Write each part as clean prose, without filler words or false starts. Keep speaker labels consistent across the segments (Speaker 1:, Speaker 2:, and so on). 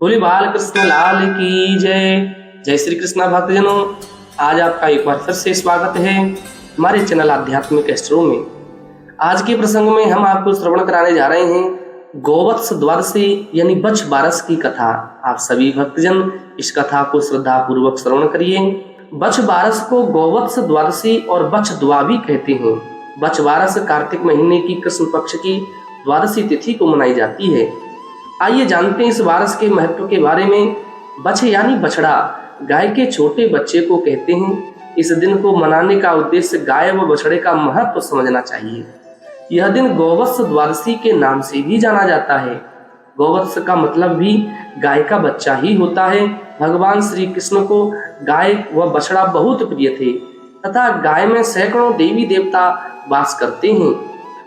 Speaker 1: बोले बाल कृष्ण लाल की जय। जय श्री कृष्णा भक्तजनों, आज आपका एक बार फिर से स्वागत है हमारे चैनल आध्यात्मिक एस्ट्रो में। आज के प्रसंग में हम आपको श्रवण कराने जा रहे हैं गोवत्स द्वादशी यानी बछ बारस की कथा। आप सभी भक्तजन इस कथा को श्रद्धा पूर्वक श्रवण करिए। बछ बारस को गोवत्स द्वादशी और बछ द्वा भी कहते हैं। बछ बारस कार्तिक महीने की कृष्ण पक्ष की द्वादशी तिथि को मनाई जाती है। आइए जानते हैं इस बारस के महत्व के बारे में। बछ यानी बछड़ा, गाय के छोटे बच्चे को कहते हैं। इस दिन को मनाने का उद्देश्य गाय व बछड़े का महत्व समझना चाहिए। यह दिन गोवत्स द्वादशी के नाम से भी जाना जाता है। गोवत्स का मतलब भी गाय का बच्चा ही होता है। भगवान श्री कृष्ण को गाय व बछड़ा बहुत प्रिय थे तथा गाय में सैकड़ों देवी देवता वास करते हैं।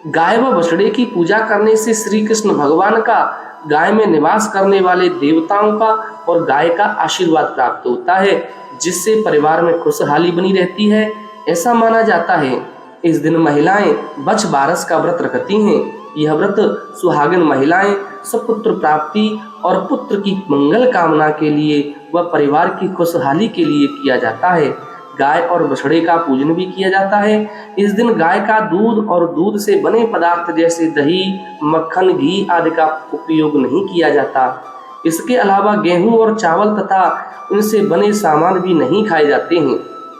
Speaker 1: गाय व बछड़े की पूजा करने से श्री कृष्ण भगवान का, गाय में निवास करने वाले देवताओं का और गाय का आशीर्वाद प्राप्त होता है, जिससे परिवार में खुशहाली बनी रहती है, ऐसा माना जाता है। इस दिन महिलाएं बछ बारस का व्रत रखती हैं। यह व्रत सुहागिन महिलाएं सुपुत्र प्राप्ति और पुत्र की मंगल कामना के लिए व परिवार की खुशहाली के लिए किया जाता है। गाय और बछड़े का पूजन भी किया जाता है। इस दिन गाय का दूध और दूध से बने पदार्थ जैसे दही, मक्खन, घी आदि का उपयोग नहीं किया जाता। इसके अलावा गेहूं और चावल तथा उनसे बने सामान भी नहीं खाए जाते हैं।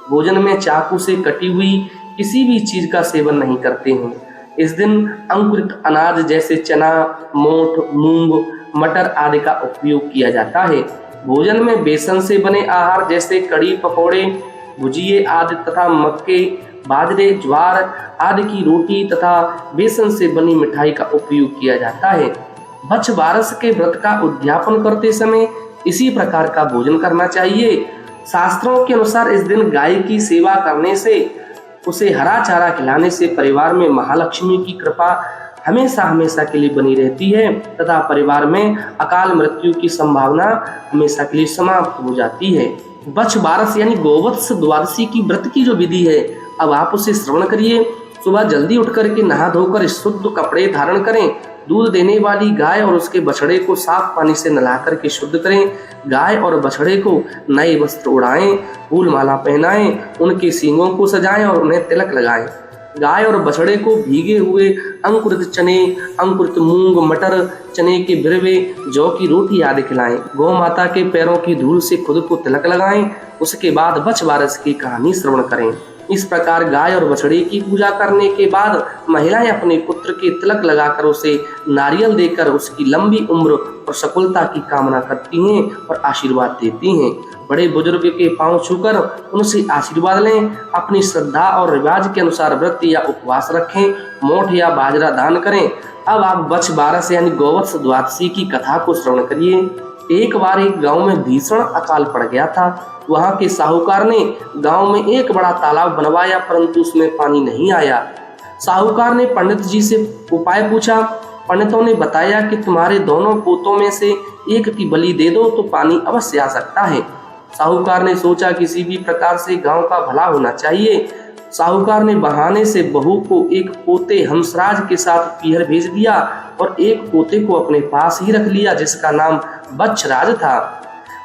Speaker 1: भोजन में चाकू से कटी हुई किसी भी चीज का सेवन नहीं करते हैं। इस दिन अंकुरित अनाज जैसे चना, मोठ, मूंग, मटर आदि का उपयोग किया जाता है। भोजन में बेसन से बने आहार जैसे कड़ी, पकौड़े, भुजिए आदि तथा मक्के, बाजरे, ज्वार आदि की रोटी तथा बेसन से बनी मिठाई का उपयोग किया जाता है। बछ बारस के व्रत का उद्यापन करते समय इसी प्रकार का भोजन करना चाहिए। शास्त्रों के अनुसार इस दिन गाय की सेवा करने से, उसे हरा चारा खिलाने से परिवार में महालक्ष्मी की कृपा हमेशा हमेशा के लिए बनी रहती है तथा परिवार में अकाल मृत्यु की संभावना हमेशा के लिए समाप्त हो जाती है। बछ बारस यानी गोवत्स द्वादशी की व्रत की जो विधि है, अब आप उसे श्रवण करिए। सुबह जल्दी उठकर के नहा धोकर शुद्ध कपड़े धारण करें। दूध देने वाली गाय और उसके बछड़े को साफ पानी से नला करके शुद्ध करें। गाय और बछड़े को नए वस्त्र उड़ाएं, फूल माला पहनाएं, उनके सींगों को सजाएं और उन्हें तिलक लगाएं। गाय और बछड़े को भीगे हुए अंकुरित चने, अंकुरित मूंग, मटर, चने के बिरवे, जौ की रोटी आदि खिलाएं। गौ माता के पैरों की धूल से खुद को तिलक लगाएं। उसके बाद बछ बारस की कहानी श्रवण करें। इस प्रकार गाय और बछड़े की पूजा करने के बाद महिलाएं अपने पुत्र के तिलक लगाकर उसे नारियल देकर उसकी लंबी उम्र और सफलता की कामना करती हैं और आशीर्वाद देती हैं। बड़े बुजुर्ग के पांव छूकर उनसे आशीर्वाद लें। अपनी श्रद्धा और रिवाज के अनुसार व्रत या उपवास रखें। मोठ या बाजरा दान करें। अब आप बछ बारस यानी गोवत्स द्वादशी की कथा को श्रवण करिए। एक बार एक गांव में भीषण अकाल पड़ गया था। वहां के साहूकार ने गांव में एक बड़ा तालाब बनवाया, परंतु उसमें पानी नहीं आया। साहूकार ने पंडित जी से उपाय पूछा। पंडितों ने बताया कि तुम्हारे दोनों पोतों में से एक की बलि दे दो तो पानी अवश्य आ सकता है। साहूकार ने सोचा किसी भी प्रकार से गांव का भला होना चाहिए। साहूकार ने बहाने से बहू को एक पोते हंसराज के साथ पीहर भेज दिया और एक पोते को अपने पास ही रख लिया, जिसका नाम बच्छराज था।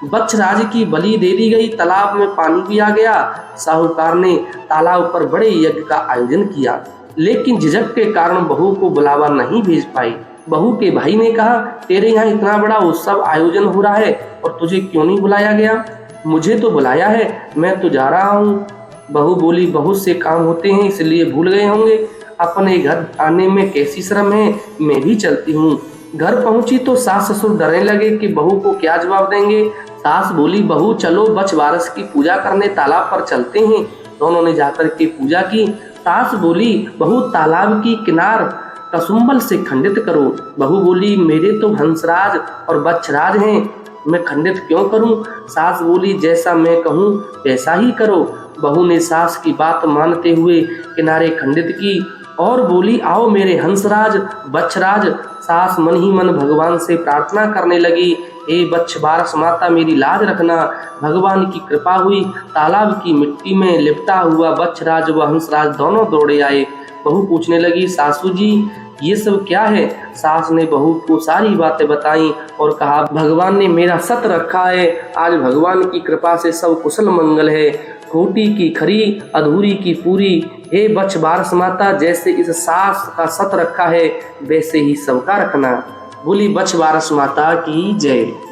Speaker 1: बच्छराज की बलि दे दी गई। तालाब में पानी भी आ गया। साहूकार ने तालाब पर बड़े यज्ञ का आयोजन किया, लेकिन झिझक के कारण बहू को बुलावा नहीं भेज पाई। बहू के भाई ने कहा, तेरे यहाँ इतना बड़ा उत्सव आयोजन हो रहा है और तुझे क्यों नहीं बुलाया गया? मुझे तो बुलाया है, मैं तो जा रहा हूँ। बहू बोली, बहुत से काम होते हैं इसलिए भूल गए होंगे। अपने घर आने में कैसी शर्म है, मैं भी चलती हूँ। घर पहुंची तो सास ससुर डरने लगे कि बहू को क्या जवाब देंगे। सास बोली, बहू चलो बछ बारस की पूजा करने तालाब पर चलते हैं। दोनों ने जाकर के पूजा की। सास बोली, बहू तालाब की किनार कसुम्बल से खंडित करो। बहू बोली, मेरे तो हंसराज और बच्छराज हैं, मैं खंडित क्यों करूं? सास बोली, जैसा मैं कहूं वैसा ही करो। बहू ने सास की बात मानते हुए किनारे खंडित की और बोली, आओ मेरे हंसराज, बच्छराज। सास मन ही मन भगवान से प्रार्थना करने लगी, हे बछ बारस माता मेरी लाज रखना। भगवान की कृपा हुई। तालाब की मिट्टी में लिपटा हुआ बच्छराज व हंसराज दोनों दौड़े आए। बहू पूछने लगी, सासू जी ये सब क्या है? सास ने बहू को सारी बातें बताई और कहा, भगवान ने मेरा सत रखा है, आज भगवान की कृपा से सब कुशल मंगल है। खोटी की खरी, अधूरी की पूरी, हे बछ बारस माता, जैसे इस सास का सत रखा है वैसे ही सबका रखना। बोली बछ बारस माता की जय।